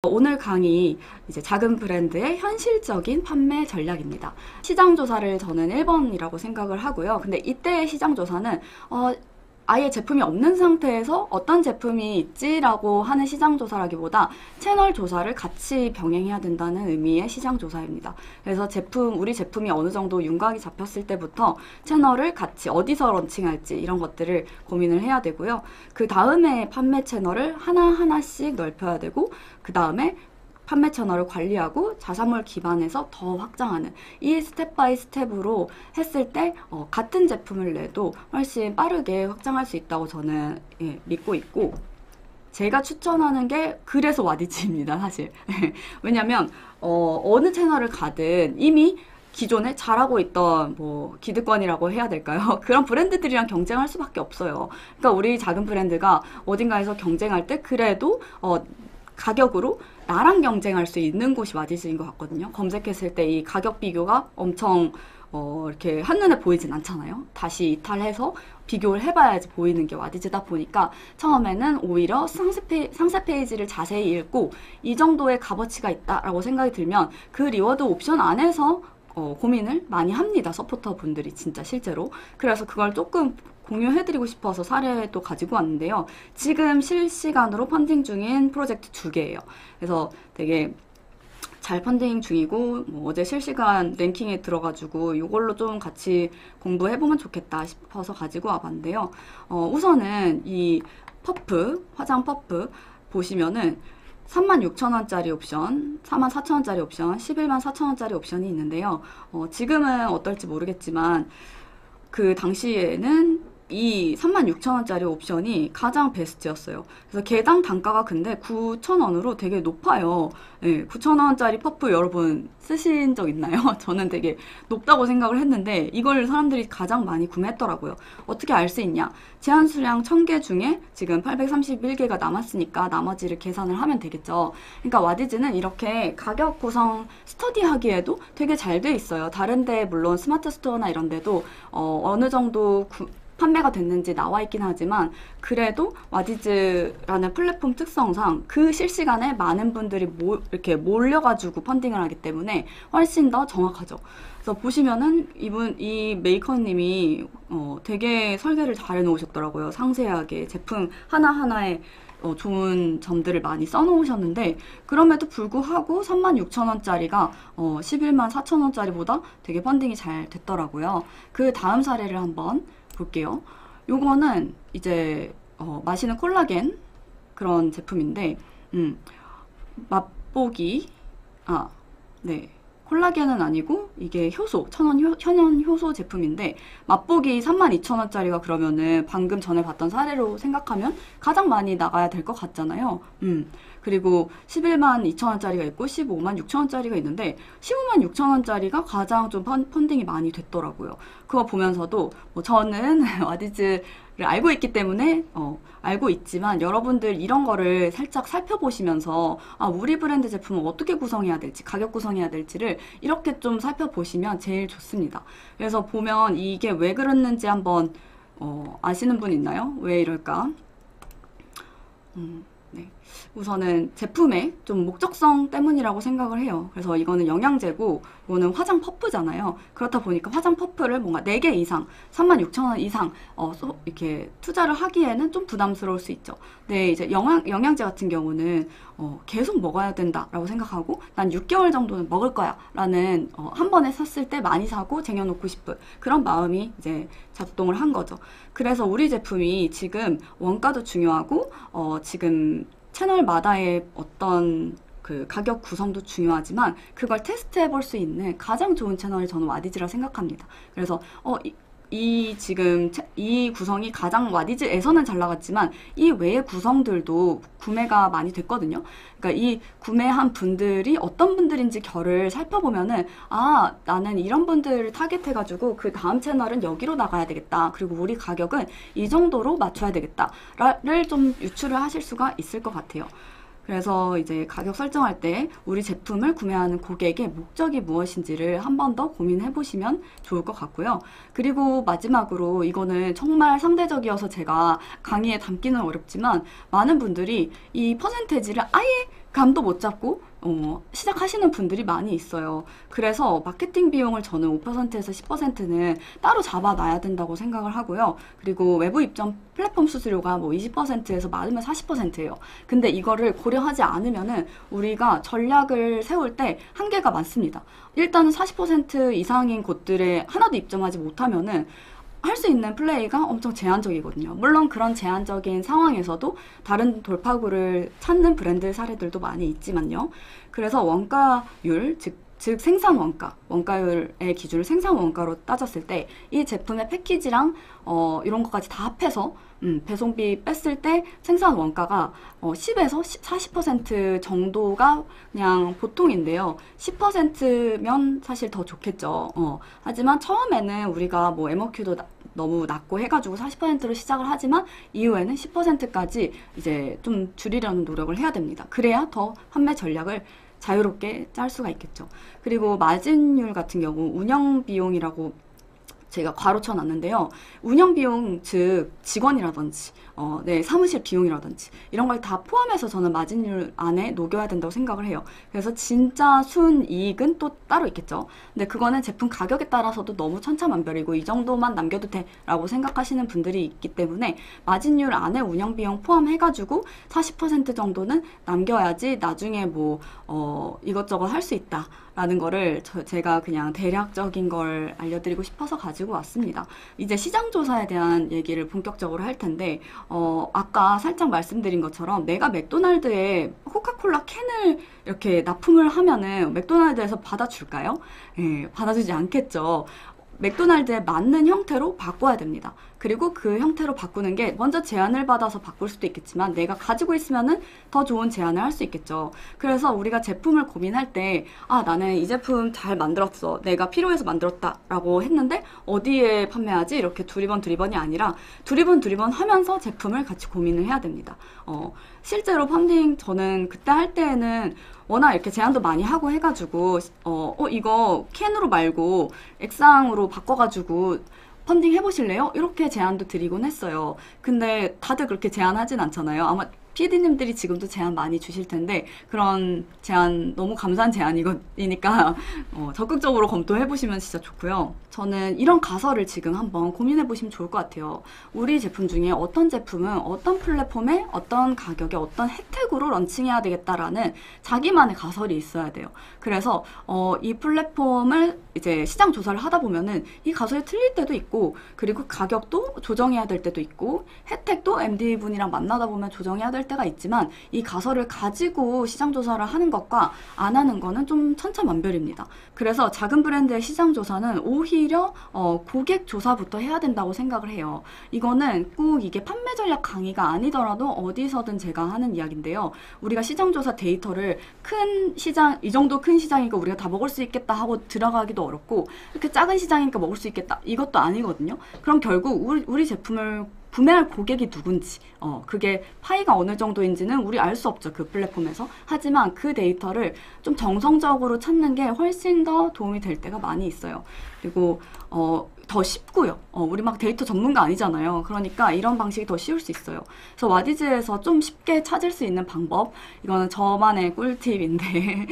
오늘 강의 이제 작은 브랜드의 현실적인 판매 전략입니다. 시장 조사를 저는 1번이라고 생각을 하고요. 근데 이때의 시장 조사는 아예 제품이 없는 상태에서 어떤 제품이 있지라고 하는 시장 조사라기보다 채널 조사를 같이 병행해야 된다는 의미의 시장 조사입니다. 그래서 우리 제품이 어느 정도 윤곽이 잡혔을 때부터 채널을 같이 어디서 런칭할지 이런 것들을 고민을 해야 되고요. 그 다음에 판매 채널을 하나하나씩 넓혀야 되고, 그 다음에 판매 채널을 관리하고 자사몰 기반에서 더 확장하는, 이 스텝 바이 스텝으로 했을 때 같은 제품을 내도 훨씬 빠르게 확장할 수 있다고 저는 믿고 있고, 제가 추천하는 게 그래서 와디즈입니다, 사실. 왜냐면 어느 채널을 가든 이미 기존에 잘하고 있던 기득권이라고 해야 될까요? 그런 브랜드들이랑 경쟁할 수밖에 없어요. 그러니까 우리 작은 브랜드가 어딘가에서 경쟁할 때 그래도 가격으로 나랑 경쟁할 수 있는 곳이 와디즈인 것 같거든요. 검색했을 때 이 가격 비교가 엄청 이렇게 한눈에 보이진 않잖아요. 다시 이탈해서 비교를 해봐야지 보이는 게 와디즈다 보니까 처음에는 오히려 상세 페이지를 자세히 읽고 이 정도의 값어치가 있다라고 생각이 들면 그 리워드 옵션 안에서 고민을 많이 합니다. 서포터 분들이 진짜 실제로. 그래서 그걸 조금 공유해드리고 싶어서 사례도 가지고 왔는데요. 지금 실시간으로 펀딩 중인 프로젝트 2개예요. 그래서 되게 잘 펀딩 중이고 어제 실시간 랭킹에 들어가지고 이걸로 좀 같이 공부해보면 좋겠다 싶어서 가지고 와봤는데요. 우선은 이 화장 퍼프 보시면은 36,000원짜리 옵션, 44,000원짜리 옵션, 114,000원짜리 옵션이 있는데요. 지금은 어떨지 모르겠지만 그 당시에는 이 36,000원짜리 옵션이 가장 베스트였어요. 그래서 개당 단가가 근데 9,000원으로 되게 높아요. 네, 9,000원짜리 퍼프 여러분 쓰신 적 있나요? 저는 되게 높다고 생각을 했는데 이걸 사람들이 가장 많이 구매했더라고요. 어떻게 알 수 있냐? 제한 수량 1000개 중에 지금 831개가 남았으니까 나머지를 계산을 하면 되겠죠. 그러니까 와디즈는 이렇게 가격 구성 스터디하기에도 되게 잘 돼 있어요. 다른 데 물론 스마트 스토어나 이런 데도 어느 정도 판매가 됐는지 나와 있긴 하지만 그래도 와디즈라는 플랫폼 특성상 그 실시간에 많은 분들이 이렇게 몰려가지고 펀딩을 하기 때문에 훨씬 더 정확하죠. 그래서 보시면은 이 메이커님이 되게 설계를 잘 해놓으셨더라고요. 상세하게 제품 하나하나에 좋은 점들을 많이 써놓으셨는데 그럼에도 불구하고 36,000원짜리가 114,000원짜리보다 되게 펀딩이 잘 됐더라고요. 그 다음 사례를 한번 볼게요. 요거는 이제 마시는 콜라겐 그런 제품인데 맛보기 네. 콜라겐은 아니고 이게 효소, 천연 효소 제품인데 맛보기 32,000원짜리가 그러면은 방금 전에 봤던 사례로 생각하면 가장 많이 나가야 될 것 같잖아요. 그리고 112,000원짜리가 있고 156,000원짜리가 있는데 156,000원짜리가 가장 좀 펀딩이 많이 됐더라고요. 그거 보면서도 저는 와디즈를 알고 있기 때문에 알고 있지만 여러분들 이런 거를 살짝 살펴보시면서 우리 브랜드 제품은 어떻게 구성해야 될지, 가격 구성해야 될지를 이렇게 좀 살펴보시면 제일 좋습니다. 그래서 보면 이게 왜 그랬는지 한번 아시는 분 있나요? 왜 이럴까? 네. 우선은 제품의 좀 목적성 때문이라고 생각을 해요. 그래서 이거는 영양제고 이거는 화장 퍼프잖아요. 그렇다 보니까 화장 퍼프를 뭔가 4개 이상 36,000원 이상 이렇게 투자를 하기에는 좀 부담스러울 수 있죠. 근데 이제 영양제 같은 경우는 계속 먹어야 된다라고 생각하고 난 6개월 정도는 먹을 거야 라는 한 번에 샀을 때 많이 사고 쟁여놓고 싶은 그런 마음이 이제 작동을 한 거죠. 그래서 우리 제품이 지금 원가도 중요하고 지금 채널마다의 어떤 그 가격 구성도 중요하지만 그걸 테스트해 볼 수 있는 가장 좋은 채널이 저는 와디즈라 생각합니다. 그래서 지금 이 구성이 가장 와디즈에서는 잘 나갔지만 이 외의 구성들도 구매가 많이 됐거든요. 그러니까 이 구매한 분들이 어떤 분들인지 결을 살펴보면은 나는 이런 분들을 타겟해가지고 그 다음 채널은 여기로 나가야 되겠다. 그리고 우리 가격은 이 정도로 맞춰야 되겠다를 좀 유추를 하실 수가 있을 것 같아요. 그래서 이제 가격 설정할 때 우리 제품을 구매하는 고객의 목적이 무엇인지를 한 번 더 고민해 보시면 좋을 것 같고요. 그리고 마지막으로 이거는 정말 상대적이어서 제가 강의에 담기는 어렵지만 많은 분들이 이 퍼센테이지를 아예 감도 못 잡고 시작하시는 분들이 많이 있어요. 그래서 마케팅 비용을 저는 5%에서 10%는 따로 잡아놔야 된다고 생각을 하고요. 그리고 외부 입점 플랫폼 수수료가 뭐 20%에서 많으면 40%예요. 근데 이거를 고려하지 않으면은 우리가 전략을 세울 때 한계가 많습니다. 일단은 40% 이상인 곳들에 하나도 입점하지 못하면은 할 수 있는 플레이가 엄청 제한적이거든요. 물론 그런 제한적인 상황에서도 다른 돌파구를 찾는 브랜드 사례들도 많이 있지만요. 그래서 원가율, 즉 생산 원가, 원가율의 기준을 생산 원가로 따졌을 때 이 제품의 패키지랑 이런 것까지 다 합해서 배송비 뺐을 때 생산 원가가 10에서 40% 정도가 그냥 보통인데요. 10%면 사실 더 좋겠죠. 하지만 처음에는 우리가 뭐 MOQ도 너무 낮고 해가지고 40%로 시작을 하지만 이후에는 10%까지 이제 좀 줄이려는 노력을 해야 됩니다. 그래야 더 판매 전략을 자유롭게 짤 수가 있겠죠. 그리고 마진율 같은 경우 운영 비용이라고 제가 괄호쳐 놨는데요. 운영 비용, 즉 직원이라든지 사무실 비용이라든지 이런 걸 다 포함해서 저는 마진율 안에 녹여야 된다고 생각을 해요. 그래서 진짜 순이익은 또 따로 있겠죠. 근데 그거는 제품 가격에 따라서도 너무 천차만별이고 이 정도만 남겨도 돼 라고 생각하시는 분들이 있기 때문에 마진율 안에 운영 비용 포함해가지고 40% 정도는 남겨야지 나중에 뭐 이것저것 할 수 있다 라는 거를 제가 그냥 대략적인 걸 알려드리고 싶어서 가지고 왔습니다. 이제 시장조사에 대한 얘기를 본격적으로 할 텐데 아까 살짝 말씀드린 것처럼 내가 맥도날드에 코카콜라 캔을 이렇게 납품을 하면은 맥도날드에서 받아줄까요? 예, 받아주지 않겠죠. 맥도날드에 맞는 형태로 바꿔야 됩니다. 그리고 그 형태로 바꾸는 게 먼저 제안을 받아서 바꿀 수도 있겠지만 내가 가지고 있으면은 더 좋은 제안을 할 수 있겠죠. 그래서 우리가 제품을 고민할 때 나는 이 제품 잘 만들었어. 내가 필요해서 만들었다 라고 했는데 어디에 판매하지? 이렇게 두리번이 아니라 두리번 하면서 제품을 같이 고민을 해야 됩니다. 실제로 펀딩 저는 그때 할 때에는 워낙 이렇게 제안도 많이 하고 해가지고 이거 캔으로 말고 액상으로 바꿔가지고 펀딩 해보실래요? 이렇게 제안도 드리곤 했어요. 근데 다들 그렇게 제안하진 않잖아요. 아마 PD님들이 지금도 제안 많이 주실 텐데 그런 제안 너무 감사한 제안이니까 적극적으로 검토해보시면 진짜 좋고요. 저는 이런 가설을 지금 한번 고민해보시면 좋을 것 같아요. 우리 제품 중에 어떤 제품은 어떤 플랫폼에 어떤 가격에 어떤 혜택으로 런칭해야 되겠다라는 자기만의 가설이 있어야 돼요. 그래서 이 플랫폼을 이제 시장 조사를 하다 보면은 이 가설이 틀릴 때도 있고 그리고 가격도 조정해야 될 때도 있고 혜택도 MD분이랑 만나다 보면 조정해야 될 때가 있지만 이 가설을 가지고 시장 조사를 하는 것과 안 하는 거는 좀 천차만별입니다. 그래서 작은 브랜드의 시장 조사는 오히려 고객 조사부터 해야 된다고 생각을 해요. 이거는 꼭 이게 판매 전략 강의가 아니더라도 어디서든 제가 하는 이야기인데요. 우리가 시장 조사 데이터를 큰 시장, 이 정도 큰 시장이니까 우리가 다 먹을 수 있겠다 하고 들어가기도 어렵고 이렇게 작은 시장이니까 먹을 수 있겠다 이것도 아니거든요. 그럼 결국 우리 제품을 구매할 고객이 누군지 그게 파이가 어느 정도인지는 우리 알 수 없죠. 그 플랫폼에서. 하지만 그 데이터를 좀 정성적으로 찾는 게 훨씬 더 도움이 될 때가 많이 있어요. 그리고 더 쉽고요. 우리 막 데이터 전문가 아니잖아요. 그러니까 이런 방식이 더 쉬울 수 있어요. 그래서 와디즈에서 좀 쉽게 찾을 수 있는 방법, 이거는 저만의 꿀팁인데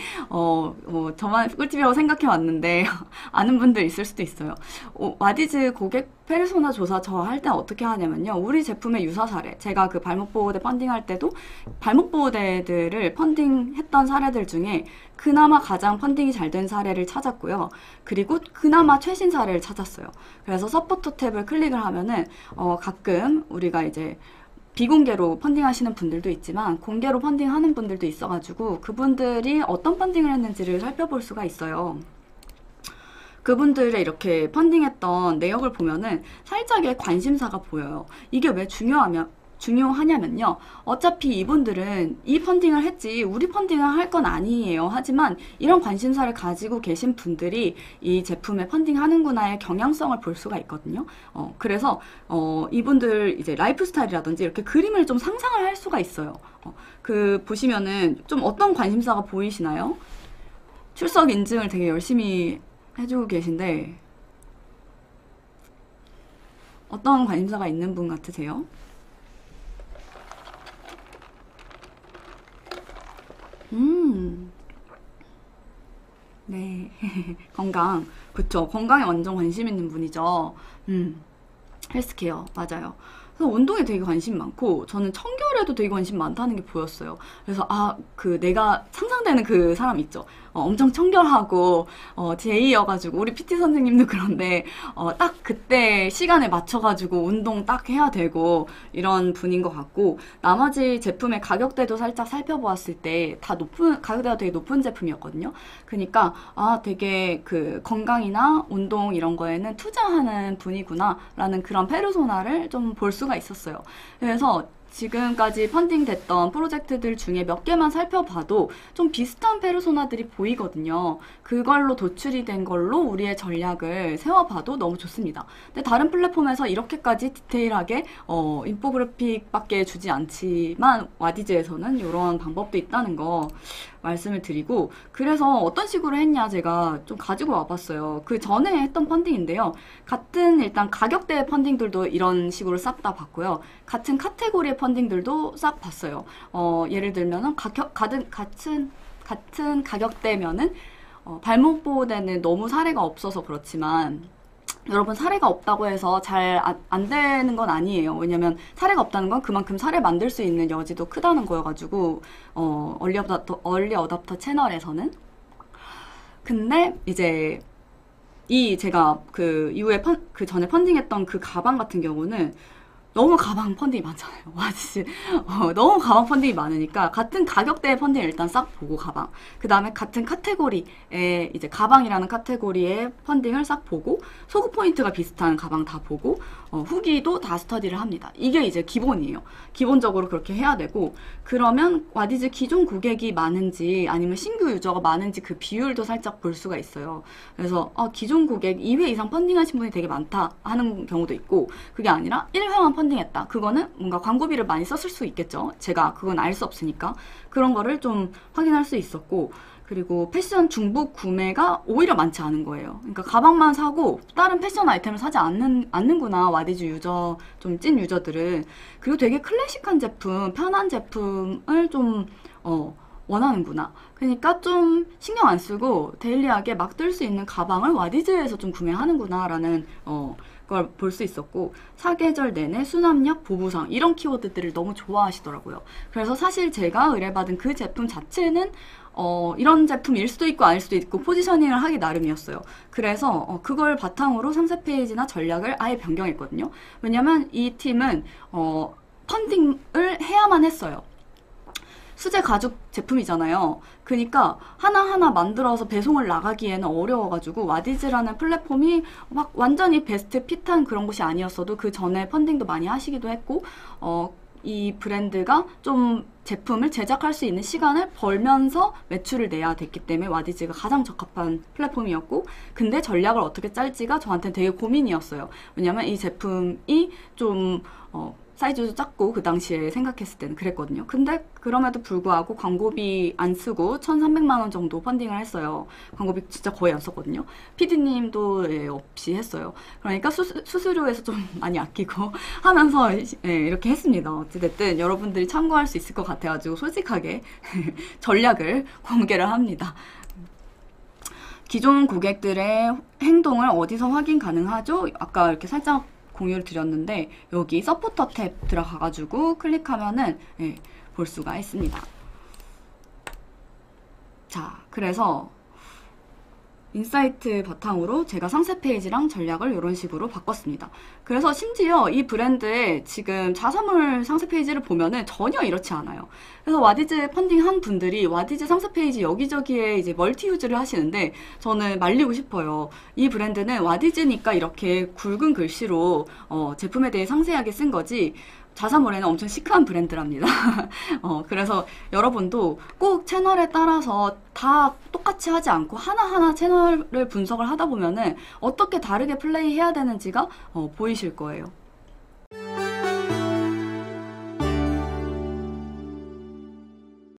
저만 꿀팁이라고 생각해 왔는데 아는 분들 있을 수도 있어요. 와디즈 고객 페르소나 조사 저 할 때 어떻게 하냐면요. 우리 제품의 유사 사례, 제가 그 발목보호대 펀딩할 때도 발목보호대들을 펀딩했던 사례들 중에 그나마 가장 펀딩이 잘 된 사례를 찾았고요. 그리고 그나마 최신 사례를 찾았어요. 그래서 서포터 탭을 클릭을 하면은 가끔 우리가 이제 비공개로 펀딩하시는 분들도 있지만 공개로 펀딩하는 분들도 있어가지고 그분들이 어떤 펀딩을 했는지를 살펴볼 수가 있어요. 그분들의 이렇게 펀딩했던 내역을 보면은 살짝의 관심사가 보여요. 이게 왜 중요하냐면요. 어차피 이분들은 이 펀딩을 했지 우리 펀딩을 할 건 아니에요. 하지만 이런 관심사를 가지고 계신 분들이 이 제품에 펀딩하는구나의 경향성을 볼 수가 있거든요. 그래서 이분들 이제 라이프 스타일이라든지 이렇게 그림을 좀 상상을 할 수가 있어요. 그 보시면은 좀 어떤 관심사가 보이시나요? 출석 인증을 되게 열심히 해주고 계신데 어떤 관심사가 있는 분 같으세요? 음, 네. 건강. 그쵸. 건강에 완전 관심 있는 분이죠. 헬스케어. 맞아요. 그래서 운동에 되게 관심 많고, 저는 청결에도 되게 관심 많다는 게 보였어요. 그래서, 내가 상상되는 그 사람 있죠. 엄청 청결하고, 제이여가지고, 우리 PT 선생님도 그런데, 딱 그때 시간에 맞춰가지고 운동 딱 해야 되고, 이런 분인 것 같고, 나머지 제품의 가격대도 살짝 살펴보았을 때, 가격대가 되게 높은 제품이었거든요. 그러니까, 되게 그 건강이나 운동 이런 거에는 투자하는 분이구나, 라는 그런 페르소나를 좀 볼 수가 있었어요. 그래서 지금까지 펀딩됐던 프로젝트들 중에 몇 개만 살펴봐도 좀 비슷한 페르소나들이 보이거든요. 그걸로 도출이 된 걸로 우리의 전략을 세워봐도 너무 좋습니다. 근데 다른 플랫폼에서 이렇게까지 디테일하게 인포그래픽밖에 주지 않지만 와디즈에서는 이런 방법도 있다는 거 말씀을 드리고, 그래서 어떤 식으로 했냐 제가 좀 가지고 와봤어요. 그 전에 했던 펀딩인데요. 같은 일단 가격대의 펀딩들도 이런 식으로 싹 다 봤고요. 같은 카테고리의 펀딩들도 싹 봤어요. 예를 들면은 같은 가격대면은 발목 보호대는 너무 사례가 없어서 그렇지만, 여러분 사례가 없다고 해서 잘 안 되는 건 아니에요. 왜냐면 사례가 없다는 건 그만큼 사례 만들 수 있는 여지도 크다는 거여가지고, 얼리 어답터 채널에서는. 근데 이제 제가 그 이후에 그 전에 펀딩했던 그 가방 같은 경우는 너무 가방 펀딩이 많잖아요. 와, 진짜. 너무 가방 펀딩이 많으니까 같은 가격대의 펀딩을 일단 싹 보고 가방. 그 다음에 같은 카테고리에 이제 가방이라는 카테고리의 펀딩을 싹 보고 소구 포인트가 비슷한 가방 다 보고 후기도 다 스터디를 합니다. 이게 이제 기본이에요. 기본적으로 그렇게 해야 되고, 그러면 와디즈 기존 고객이 많은지 아니면 신규 유저가 많은지 그 비율도 살짝 볼 수가 있어요. 그래서 기존 고객 2회 이상 펀딩하신 분이 되게 많다 하는 경우도 있고, 그게 아니라 1회만 펀딩했다. 그거는 뭔가 광고비를 많이 썼을 수 있겠죠. 제가 그건 알 수 없으니까. 그런 거를 좀 확인할 수 있었고, 그리고 패션 중복 구매가 오히려 많지 않은 거예요. 그러니까 가방만 사고 다른 패션 아이템을 사지 않는구나, 와디즈 유저, 좀 찐 유저들은. 그리고 되게 클래식한 제품, 편한 제품을 좀 원하는구나. 그러니까 좀 신경 안 쓰고 데일리하게 막 뜰 수 있는 가방을 와디즈에서 좀 구매하는구나 라는 걸 볼 수 있었고, 사계절 내내 수납력, 보부상 이런 키워드들을 너무 좋아하시더라고요. 그래서 사실 제가 의뢰받은 그 제품 자체는 이런 제품일 수도 있고 아닐 수도 있고 포지셔닝을 하기 나름이었어요. 그래서 그걸 바탕으로 상세 페이지나 전략을 아예 변경했거든요. 왜냐면 이 팀은 펀딩을 해야만 했어요. 수제 가죽 제품이잖아요. 그러니까 하나하나 만들어서 배송을 나가기에는 어려워가지고 와디즈라는 플랫폼이 막 완전히 베스트 핏한 그런 곳이 아니었어도 그 전에 펀딩도 많이 하시기도 했고, 이 브랜드가 좀 제품을 제작할 수 있는 시간을 벌면서 매출을 내야 됐기 때문에 와디즈가 가장 적합한 플랫폼이었고, 근데 전략을 어떻게 짤지가 저한테는 되게 고민이었어요. 왜냐면 이 제품이 좀 사이즈도 작고 그 당시에 생각했을 때는 그랬거든요. 근데 그럼에도 불구하고 광고비 안 쓰고 1,300만 원 정도 펀딩을 했어요. 광고비 진짜 거의 안 썼거든요. PD님도 없이 했어요. 그러니까 수수료에서 좀 많이 아끼고 하면서 이렇게 했습니다. 어찌됐든 여러분들이 참고할 수 있을 것 같아가지고 솔직하게 전략을 공개를 합니다. 기존 고객들의 행동을 어디서 확인 가능하죠? 아까 이렇게 살짝 공유를 드렸는데, 여기 서포터 탭 들어가가지고 클릭하면은 볼 수가 있습니다. 자, 그래서 인사이트 바탕으로 제가 상세 페이지랑 전략을 이런 식으로 바꿨습니다. 그래서 심지어 이 브랜드의 지금 자사몰 상세 페이지를 보면은 전혀 이렇지 않아요. 그래서 와디즈 펀딩한 분들이 와디즈 상세 페이지 여기저기에 이제 멀티 유즈를 하시는데, 저는 말리고 싶어요. 이 브랜드는 와디즈니까 이렇게 굵은 글씨로 제품에 대해 상세하게 쓴 거지, 자사몰에는 엄청 시크한 브랜드랍니다. 그래서 여러분도 꼭 채널에 따라서 다 똑같이 하지 않고 하나하나 채널을 분석을 하다 보면은 어떻게 다르게 플레이해야 되는지가 보이실 거예요.